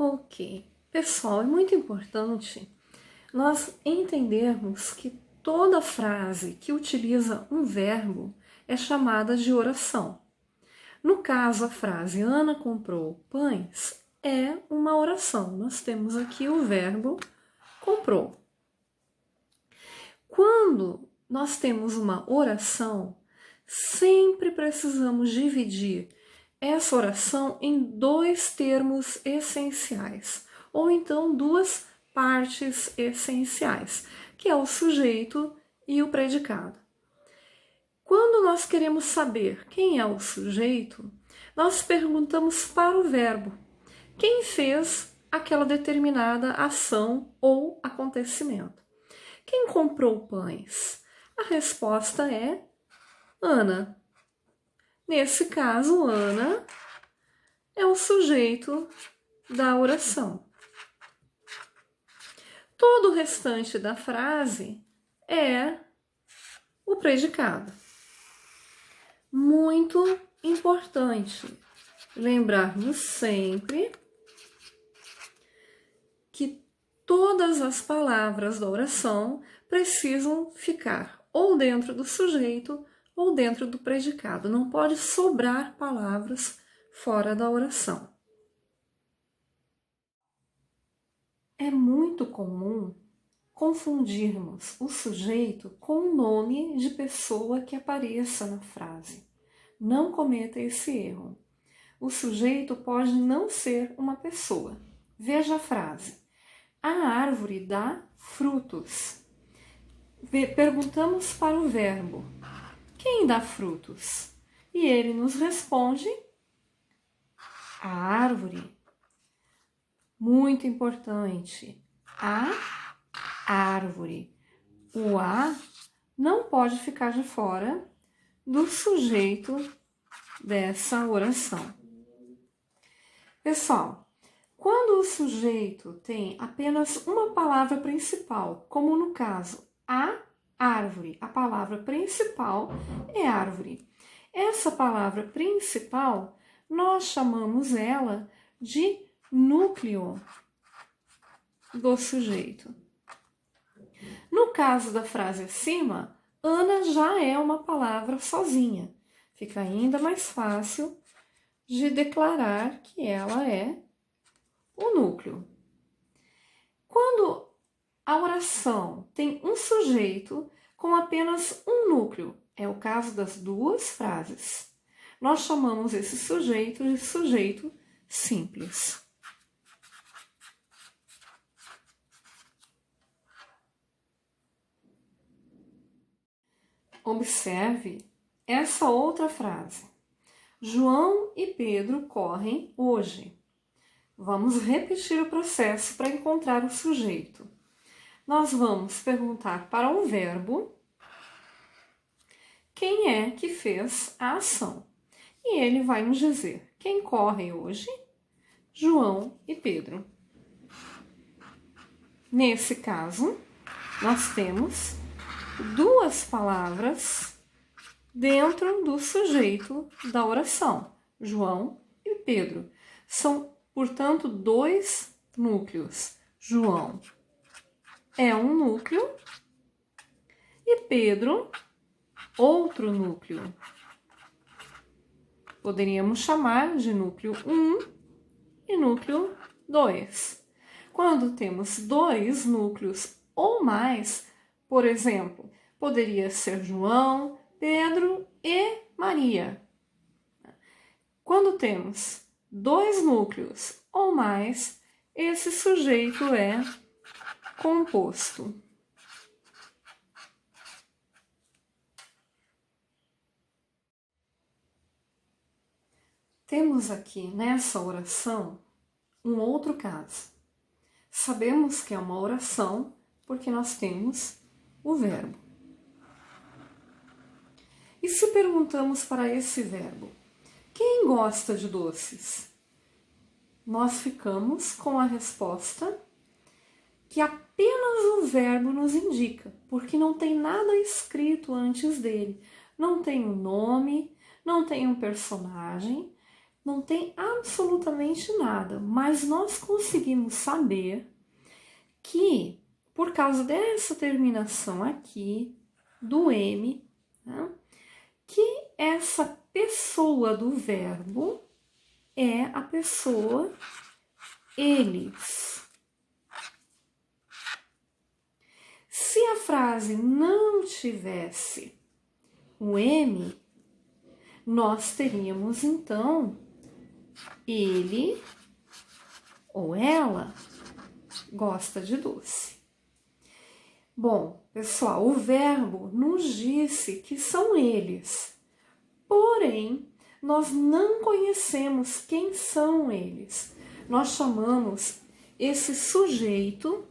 Ok. Pessoal, é muito importante nós entendermos que toda frase que utiliza um verbo é chamada de oração. No caso, a frase Ana comprou pães é uma oração. Nós temos aqui o verbo comprou. Quando nós temos uma oração, sempre precisamos dividir essa oração em dois termos essenciais, ou então duas partes essenciais, que é o sujeito e o predicado. Quando nós queremos saber quem é o sujeito, nós perguntamos para o verbo, quem fez aquela determinada ação ou acontecimento. Quem comprou pães? A resposta é Ana. Nesse caso, Ana é o sujeito da oração. Todo o restante da frase é o predicado. Muito importante lembrarmos sempre que todas as palavras da oração precisam ficar ou dentro do sujeito ou dentro do predicado. Não pode sobrar palavras fora da oração. É muito comum confundirmos o sujeito com o nome de pessoa que apareça na frase. Não cometa esse erro. O sujeito pode não ser uma pessoa. Veja a frase. A árvore dá frutos. Perguntamos para o verbo. Quem dá frutos? E ele nos responde, a árvore. Muito importante, a árvore. O a não pode ficar de fora do sujeito dessa oração. Pessoal, quando o sujeito tem apenas uma palavra principal, como no caso, a árvore, a palavra principal é árvore. Essa palavra principal, nós chamamos ela de núcleo do sujeito. No caso da frase acima, Ana já é uma palavra sozinha. Fica ainda mais fácil de declarar que ela é o núcleo. Quando a oração tem um sujeito com apenas um núcleo, é o caso das duas frases, nós chamamos esse sujeito de sujeito simples. Observe essa outra frase. João e Pedro correm hoje. Vamos repetir o processo para encontrar o sujeito. Nós vamos perguntar para o verbo quem é que fez a ação. E ele vai nos dizer quem corre hoje? João e Pedro. Nesse caso, nós temos duas palavras dentro do sujeito da oração, João e Pedro. São, portanto, dois núcleos. João é um núcleo e Pedro, outro núcleo. Poderíamos chamar de núcleo 1 e núcleo 2. Quando temos dois núcleos ou mais, por exemplo, poderia ser João, Pedro e Maria. Quando temos dois núcleos ou mais, esse sujeito é composto. Temos aqui nessa oração um outro caso. Sabemos que é uma oração porque nós temos o verbo. E se perguntamos para esse verbo, quem gosta de doces? Nós ficamos com a resposta que apenas o verbo nos indica, porque não tem nada escrito antes dele. Não tem um nome, não tem um personagem. não tem absolutamente nada, mas nós conseguimos saber que, por causa dessa terminação aqui, do M, né, que essa pessoa do verbo é a pessoa eles. Se a frase não tivesse o M, nós teríamos então ele ou ela gosta de doce. Bom, pessoal, o verbo nos disse que são eles, porém, nós não conhecemos quem são eles. Nós chamamos esse sujeito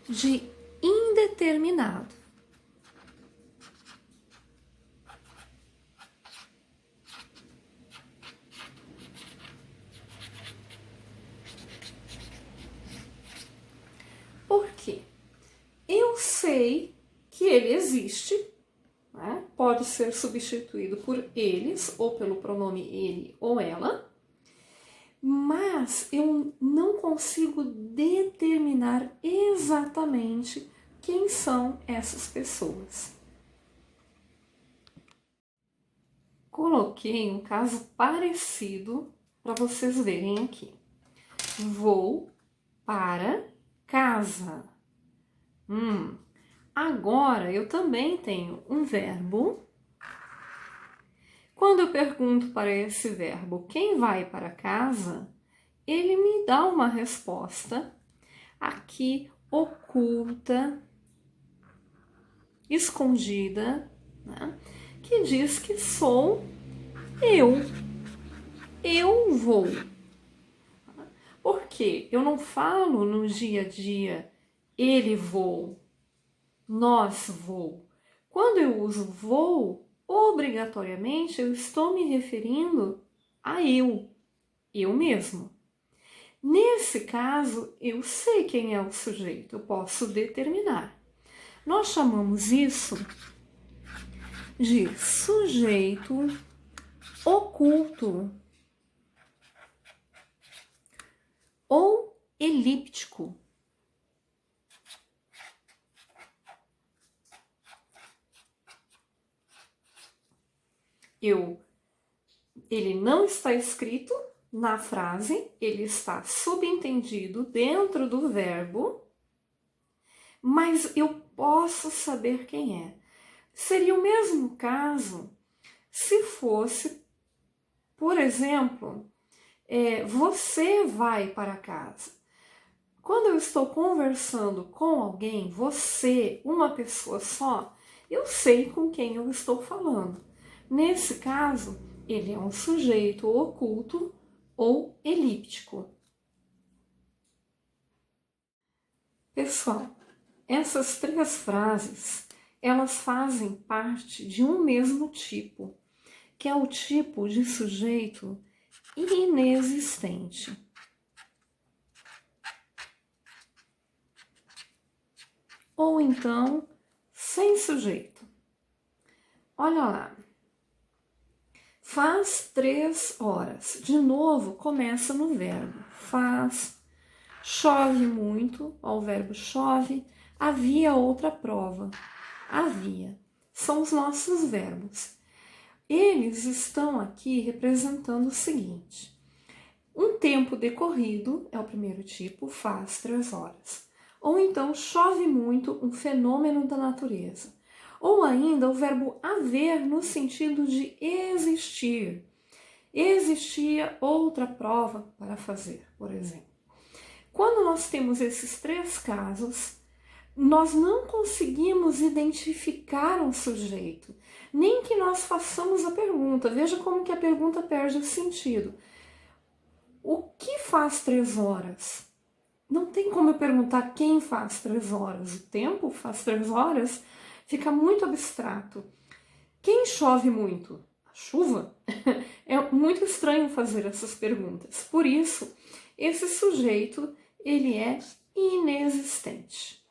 de indeterminado. Por quê? Eu sei que ele existe, né? Pode ser substituído por eles ou pelo pronome ele ou ela, mas eu não consigo determinar exatamente quem são essas pessoas. Coloquei um caso parecido para vocês verem aqui. Vou para casa. Agora eu também tenho um verbo. Quando eu pergunto para esse verbo quem vai para casa, ele me dá uma resposta aqui oculta, escondida, né, que diz que sou eu. Eu vou. Porque eu não falo no dia a dia ele vou, nós vou. Quando eu uso vou, obrigatoriamente eu estou me referindo a eu mesmo. Nesse caso, eu sei quem é o sujeito, eu posso determinar. Nós chamamos isso de sujeito oculto ou elíptico. Ele não está escrito na frase, ele está subentendido dentro do verbo, mas eu posso saber quem é. Seria o mesmo caso se fosse, por exemplo, você vai para casa. Quando eu estou conversando com alguém, você, uma pessoa só, eu sei com quem eu estou falando. Nesse caso, ele é um sujeito oculto ou elíptico. Pessoal, essas três frases, elas fazem parte de um mesmo tipo, que é o tipo de sujeito inexistente. Ou então, sem sujeito. Olha lá. Faz 3 horas. De novo, começa no verbo. Faz. Chove muito. Ó, o verbo chove. Havia outra prova. Havia. São os nossos verbos. Eles estão aqui representando o seguinte. Um tempo decorrido é o primeiro tipo, faz 3 horas. Ou então, chove muito, um fenômeno da natureza. Ou ainda o verbo haver no sentido de existir. Existia outra prova para fazer, por exemplo. Quando nós temos esses 3 casos, nós não conseguimos identificar um sujeito, nem que nós façamos a pergunta. Veja como que a pergunta perde o sentido. O que faz 3 horas? Não tem como eu perguntar quem faz 3 horas. O tempo faz 3 horas? Fica muito abstrato. Quem chove muito? A chuva? É muito estranho fazer essas perguntas. Por isso, esse sujeito, ele é inexistente.